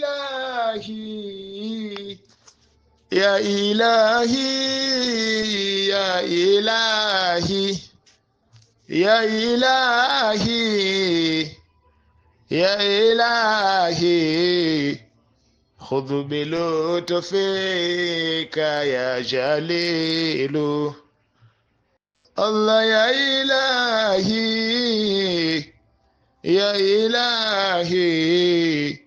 إلهي يا إلهي يا إلهي يا إلهي يا إلهي خذ بلطفك يا جليل الله يا إلهي يا إلهي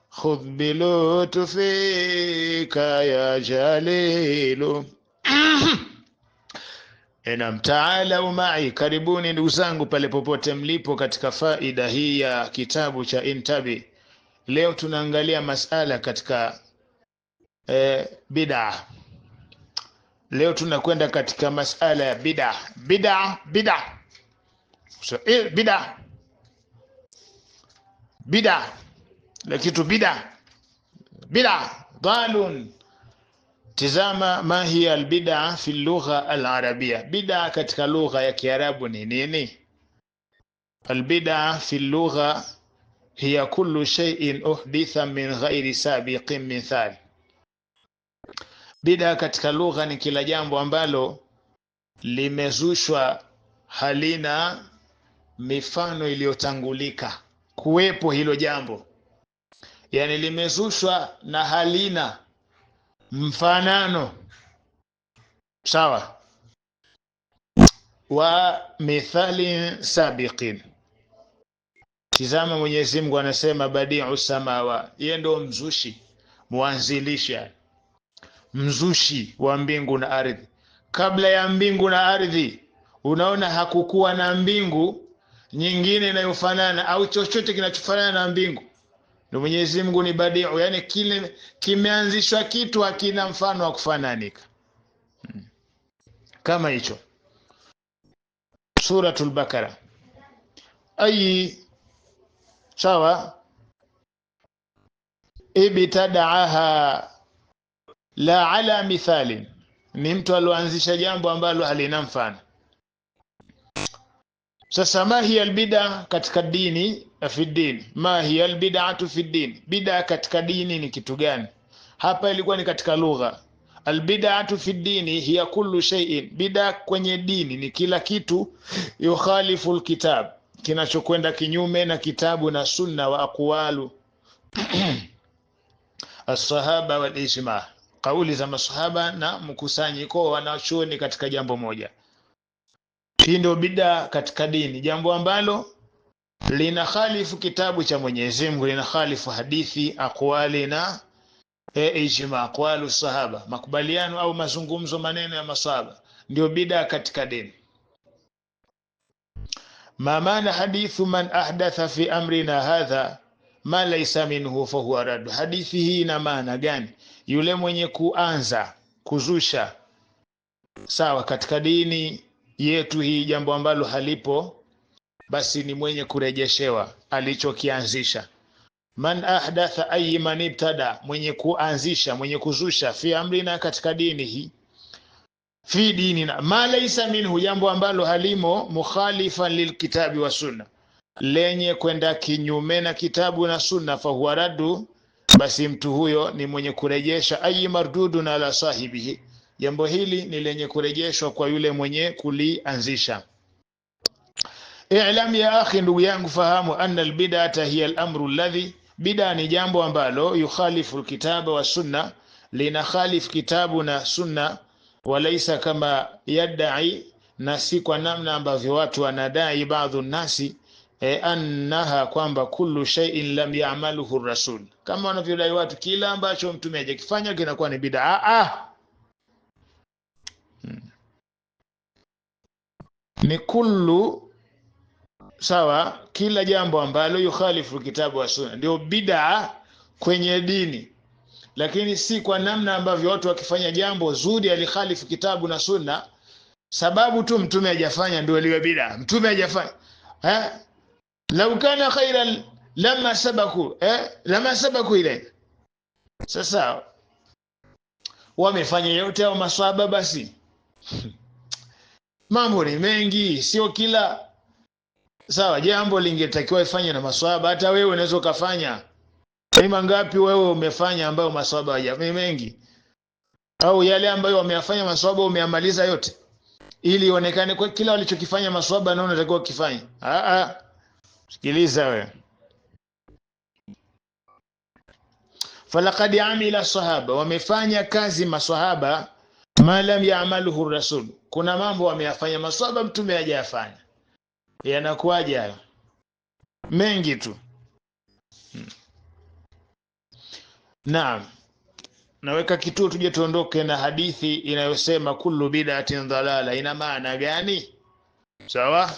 خذ بلطفك يا جليل. Enam, ta'alau ma'i, karibuni ndugu zangu pale popote mlipo katika faida hii ya kitabu cha Intabi. Leo tunaangalia masala katika bid'a. Leo tunakwenda katika masala ya bid'a. So bid'a la kitu bid'a dalun. Tizama ma hiya albid'a fi lugha alarabia. Bid'a katika lugha ya Kiarabu ni nini? Albid'a fi lugha hiya kullu shay'in uhditha min ghairi sabiqin mithal. Bid'a katika lugha ni kila jambo ambalo limezushwa halina mifano iliyotangulika kuwepo hilo jambo, yani limezushwa na halina mfanano, sawa, wa mithali sabiqin. Tizama Mwenyezi Mungu anasema badi'u samawa, yeye ndo mzushi, mwanzilisha, mzushi wa mbingu na ardhi. Kabla ya mbingu na ardhi, unaona hakukuwa na mbingu nyingine inayofanana au chochote kinachofanana na mbingu. Ndio Mwenyezi Mungu ni badi'u, yani kile kimeanzishwa kitu hakina mfano wa kufananika. Kama hicho Suratul Bakara sawa, ibtada'aha la ala mithalin, ni mtu aloanzisha jambo ambalo halina mfano. Sasa ma hiya albid'a katika dini, fi din, ma hiya albid'atu fi din, bid'a katika dini ni kitu gani? Hapa ilikuwa ni katika lugha. Albid'atu fi dini hiya kullu shay'in, bid'a kwenye dini ni kila kitu yukhalifu alkitab, kinachokwenda kinyume na kitabu na sunna, wa aqwalu as-sahaba wal ijma', kauli za masahaba na mkusanyiko wanachuoni katika jambo moja. Hii ndio bid'a katika dini, jambo ambalo lina khalifu kitabu cha Mwenyezi Mungu, lina khalifu hadithi, aqwali na ijma', aqwalu sahaba, makubaliano au mazungumzo, maneno ya masahaba, ndio bid'a katika dini. Ma maana hadithu man ahdatha fi amrina hadha ma laysa minhu fa huwa rad. Hadithi hii ina maana gani? Yule mwenye kuanza kuzusha, sawa, katika dini yetu hii jambo ambalo halipo, basi ni mwenye kurejeshewa alichokianzisha. Man ahdatha ay man ibtada, mwenye kuanzisha, mwenye kuzusha, fi amrina, katika dini hii, fi dinina, ma laysa minhu, jambo ambalo halimo, mukhalifan lilkitabi wa sunna, lenye kwenda kinyume na kitabu na sunna, fa huwa raddu, basi mtu huyo ni mwenye kurejesha. Ay mardudun ala sahibihi, jambo hili ni lenye kurejeshwa kwa yule mwenye kulianzisha. I'lam ya akhi, ndugu yangu, fahamu, anna albid'ata hiya al-amru alladhi, bid'a ni jambo ambalo yukhalifu alkitaba wa sunna, lina khalif kitabu na sunna, walaysa kama yadai, na si kwa namna ambavyo watu wanadai baadhi nasi, annaha, kwamba kullu shay'in lam ya'maluhu ar-rasul, kama wanavyodai watu kila ambacho mtume hajakifanya kinakuwa ni bid'a. Ni kullu, sawa, kila jambo ambalo yukhalifu kitabu wa sunna ndio bid'a kwenye dini, lakini si kwa namna ambavyo watu wakifanya jambo zuri alikhalifu kitabu na sunna, sababu tu mtume hajafanya ndio liwe bid'a. Mtume hajafanya, law kana khairan lama sabaku ile. Sasa wamefanya yote au maswahaba, basi mambo ni mengi, sio kila, sawa, jambo lingetakiwa ifanye na maswahaba, hata wewe unaweza ukafanya. Ni mangapi wewe umefanya ambayo maswahaba hawajafanya? Mengi. Au yale ambayo wameyafanya maswahaba umeyamaliza yote ili ionekane kwa kila walichokifanya maswahaba na unatakiwa kufanya? Sikiliza wewe. Falaqad amila sahaba, wamefanya kazi maswahaba, ma lam ya'maluhu rasul, kuna mambo wameyafanya maswahaba mtume hajayafanya. Yanakuwaje hayo? Mengi tu. Naam, naweka kituo tuje tuondoke na hadithi inayosema kullu bid'atin dhalala. Ina maana gani? Sawa?